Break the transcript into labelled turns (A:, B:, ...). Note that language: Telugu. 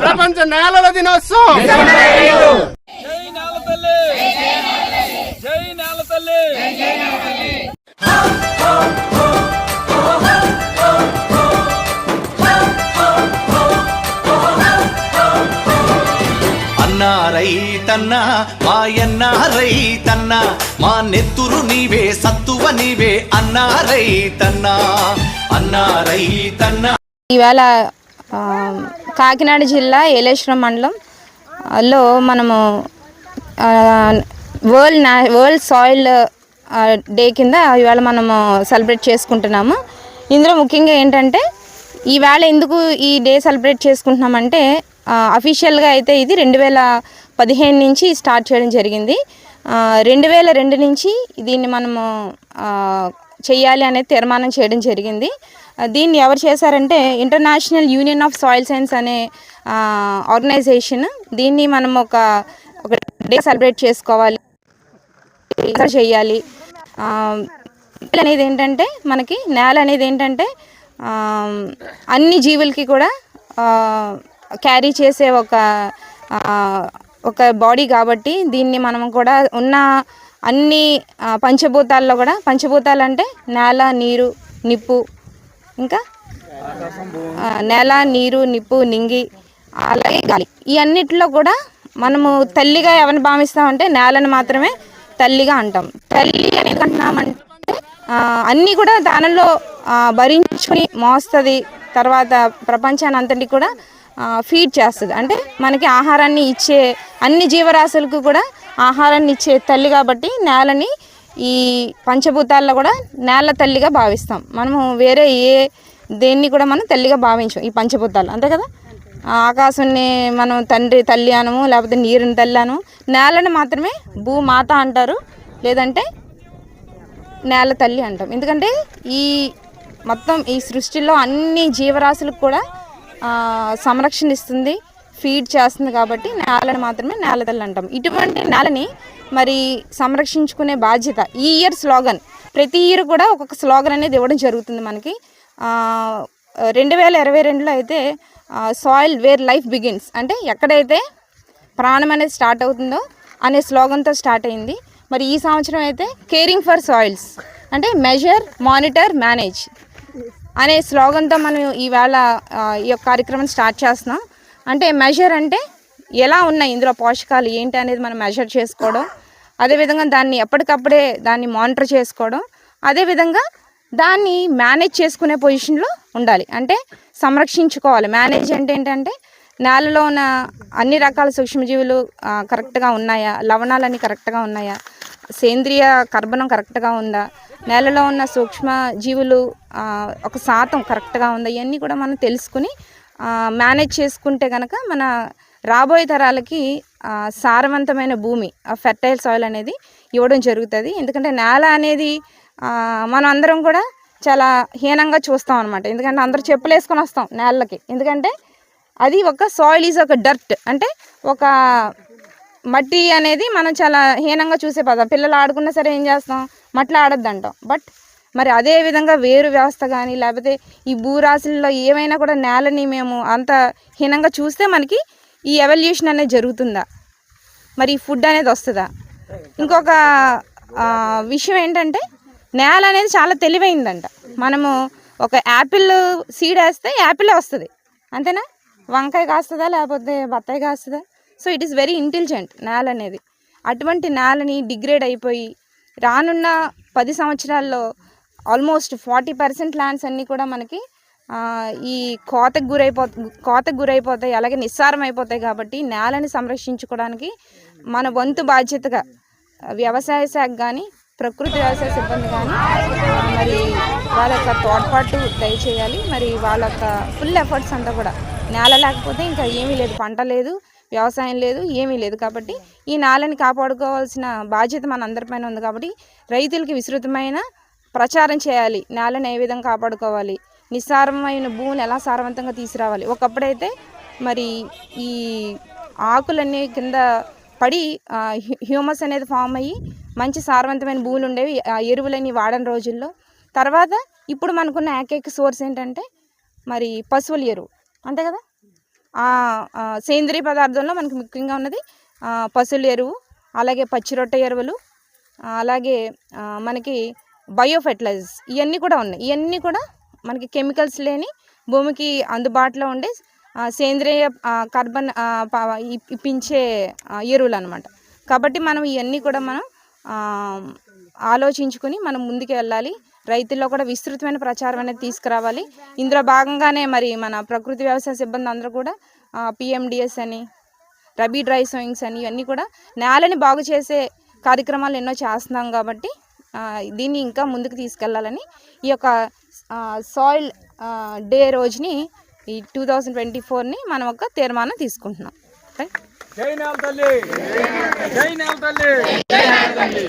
A: ప్రపంచ నేలల దినోత్సవం.
B: అన్నా రైతన్నా మాయన్న రైతన్నా మా నెత్తురు నీవే సత్తువ నీవే అన్నా రైతన్నా అన్నా రైతన్నా.
C: ఈవేళ కాకినాడ జిల్లా ఏలేశ్వరం మండలంలో మనము వరల్డ్ సాయిల్ డే కింద ఇవాళ మనము సెలబ్రేట్ చేసుకుంటున్నాము. ఇందులో ముఖ్యంగా ఏంటంటే ఈవేళ ఎందుకు ఈ డే సెలబ్రేట్ చేసుకుంటున్నామంటే అఫీషియల్గా అయితే ఇది 2015 నుంచి స్టార్ట్ చేయడం జరిగింది. 2002 నుంచి దీన్ని మనము చేయాలి అనేది తీర్మానం చేయడం జరిగింది. దీన్ని ఎవరు చేశారంటే international union of soil science అనే ఆర్గనైజేషన్. దీన్ని మనం ఒక డే సెలబ్రేట్ చేసుకోవాలి చేయాలి. అనేది ఏంటంటే మనకి నేల అనేది ఏంటంటే అన్ని జీవులకి కూడా క్యారీ చేసే ఒక బాడీ కాబట్టి దీన్ని మనం కూడా ఉన్న అన్ని పంచభూతాల్లో కూడా, పంచభూతాలు అంటే నేల, నీరు, నిప్పు, ఇంకా నేల, నీరు, నిప్పు, నింగి, అలాగే గాలి, ఈ అన్నిటిలో కూడా మనము తల్లిగా ఎవరిని భావిస్తామంటే నేలను మాత్రమే తల్లిగా అంటాం. తల్లి అనేది అంటున్నామంటే అన్నీ కూడా దానిలో భరించుకొని మోస్తుంది. తర్వాత ప్రపంచాన్ని అంతటి కూడా ఫీడ్ చేస్తుంది. అంటే మనకి ఆహారాన్ని ఇచ్చే అన్ని జీవరాశులకు కూడా ఆహారాన్ని ఇచ్చే తల్లి కాబట్టి నేలని ఈ పంచభూతాల్లో కూడా నేల తల్లిగా భావిస్తాం. మనము వేరే దేన్ని కూడా మనం తల్లిగా భావించాం, ఈ పంచభూతాలు అంతే కదా. ఆకాశాన్ని మనం తల్లి అనము, లేకపోతే నీరుని తల్లి అనము, నేలని మాత్రమే భూమాత అంటారు, లేదంటే నేల తల్లి అంటాం. ఎందుకంటే ఈ మొత్తం ఈ సృష్టిలో అన్ని జీవరాశులకు కూడా సంరక్షణ ఇస్తుంది, ఫీడ్ చేస్తుంది కాబట్టి నేలని మాత్రమే నేల తల్లి అంటాం. ఇటువంటి నేలని మరి సంరక్షించుకునే బాధ్యత ఈ ఇయర్ స్లోగన్, ప్రతి ఇయర్ కూడా ఒక్కొక్క స్లోగన్ అనేది ఇవ్వడం జరుగుతుంది మనకి. 2022లో అయితే సాయిల్ వేర్ లైఫ్ బిగిన్స్, అంటే ఎక్కడైతే ప్రాణం అనేది స్టార్ట్ అవుతుందో అనే స్లోగన్తో స్టార్ట్ అయింది. మరి ఈ సంవత్సరం అయితే కేరింగ్ ఫర్ సాయిల్స్, అంటే మెజర్, మానిటర్, మేనేజ్ అనే స్లోగన్తో మనం ఈవేళ ఈ యొక్క కార్యక్రమం స్టార్ట్ చేస్తున్నాం. అంటే మెజర్ అంటే ఎలా ఉన్నాయి ఇందులో పోషకాలు ఏంటి అనేది మనం మెజర్ చేసుకోవడం, అదేవిధంగా దాన్ని ఎప్పటికప్పుడే దాన్ని మానిటర్ చేసుకోవడం, అదేవిధంగా దాన్ని మేనేజ్ చేసుకునే పొజిషన్లో ఉండాలి, అంటే సంరక్షించుకోవాలి. మేనేజ్ అంటే ఏంటంటే నేలలో ఉన్న అన్ని రకాల సూక్ష్మజీవులు కరెక్ట్గా ఉన్నాయా, లవణాలన్నీ కరెక్ట్గా ఉన్నాయా, సేంద్రియ కర్బనం కరెక్ట్గా ఉందా, నేలలో ఉన్న సూక్ష్మ జీవులు ఒక శాతం కరెక్ట్గా ఉందా, ఇవన్నీ కూడా మనం తెలుసుకుని మేనేజ్ చేసుకుంటే కనుక మన రాబోయే తరాలకి సారవంతమైన భూమి, ఫెర్టైల్ సాయిల్ అనేది ఇవ్వడం జరుగుతుంది. ఎందుకంటే నేల అనేది మనం అందరం కూడా చాలా హీనంగా చూస్తాం అనమాట. ఎందుకంటే అందరూ చెప్పులు వేసుకొని వస్తాం నేలకి, ఎందుకంటే అది ఒక సాయిల్ ఈజ్ ఒక డర్ట్, అంటే ఒక మట్టి అనేది మనం చాలా హీనంగా చూసే పదం. పిల్లలు ఆడుకున్నా సరే ఏం చేస్తాం, మట్టిలో ఆడొద్దు అంటాం. బట్ మరి అదే విధంగా వేరు వ్యవస్థ కానీ లేకపోతే ఈ భూరాశుల్లో ఏమైనా కూడా నేలని మేము అంత హీనంగా చూస్తే మనకి ఈ ఎవల్యూషన్ అనేది జరుగుతుందా, మరి ఫుడ్ అనేది వస్తుందా? ఇంకొక విషయం ఏంటంటే నేల అనేది చాలా తెలివైందంట. మనము ఒక యాపిల్ సీడ్ వేస్తే యాపిలే వస్తుంది, అంతేనా? వంకాయ కాస్తుందా లేకపోతే బత్తాయి కాస్తుందా? So it is very intelligent నేల అనేది. అటువంటి నేలని డిగ్రేడ్ అయిపోయి రానున్న 10 సంవత్సరాల్లో ఆల్మోస్ట్ 40% ల్యాండ్స్ అన్నీ కూడా మనకి ఈ కోతకు గురైపోతాయి, అలాగే నిస్సారం అయిపోతాయి. కాబట్టి నేలని సంరక్షించుకోవడానికి మన వంతు బాధ్యతగా వ్యవసాయ శాఖ కానీ, ప్రకృతి వ్యవసాయ సిబ్బంది కానీ మరి వాళ్ళ యొక్క తోడ్పాటు దయచేయాలి. మరి వాళ్ళ యొక్క ఫుల్ ఎఫర్ట్స్ అంతా కూడా, నేల లేకపోతే ఇంకా ఏమీ లేదు, పంట లేదు, వ్యవసాయం లేదు, ఏమీ లేదు. కాబట్టి ఈ నేలని కాపాడుకోవాల్సిన బాధ్యత మన అందరిపైన ఉంది. కాబట్టి రైతులకి విస్తృతమైన ప్రచారం చేయాలి, నేలను ఏ విధంగా కాపాడుకోవాలి, నిస్సారమైన భూమిని ఎలా సారవంతంగా తీసుకురావాలి. ఒకప్పుడైతే మరి ఈ ఆకులన్నీ కింద పడి హ్యూమస్ అనేది ఫామ్ అయ్యి మంచి సారవంతమైన భూములు ఉండేవి, ఎరువులన్నీ వాడని రోజుల్లో. తర్వాత ఇప్పుడు మనకున్న ఏకైక సోర్స్ ఏంటంటే మరి పశువుల ఎరువు, అంతే కదా. సేంద్రియ పదార్థంలో మనకి ముఖ్యంగా ఉన్నది పశువుల ఎరువు, అలాగే పచ్చిరొట్ట ఎరువులు, అలాగే మనకి బయో ఫెర్టిలైజర్స్ ఇవన్నీ కూడా ఉన్నాయి. ఇవన్నీ కూడా మనకి కెమికల్స్ లేని భూమికి అందుబాటులో ఉండే సేంద్రియ కార్బన్ ఇప్పించే ఎరువులు అనమాట. కాబట్టి మనం ఇవన్నీ కూడా మనం ఆలోచించుకుని మనం ముందుకు వెళ్ళాలి. రైతుల్లో కూడా విస్తృతమైన ప్రచారం అనేది తీసుకురావాలి. ఇందులో భాగంగానే మరి మన ప్రకృతి వ్యవసాయ సిబ్బంది అందరూ కూడా పిఎండిఎస్ అని, రబీ డ్రై సోయింగ్స్ అని ఇవన్నీ కూడా నేలని బాగు చేసే కార్యక్రమాలు ఎన్నో చేస్తున్నాం. కాబట్టి దీన్ని ఇంకా ముందుకు తీసుకెళ్లాలని ఈ యొక్క సాయిల్ డే రోజుని ఈ 2024ని మనం ఒక తీర్మానం తీసుకుంటున్నాం.
A: జై నేల తల్లి, జై నేల తల్లి.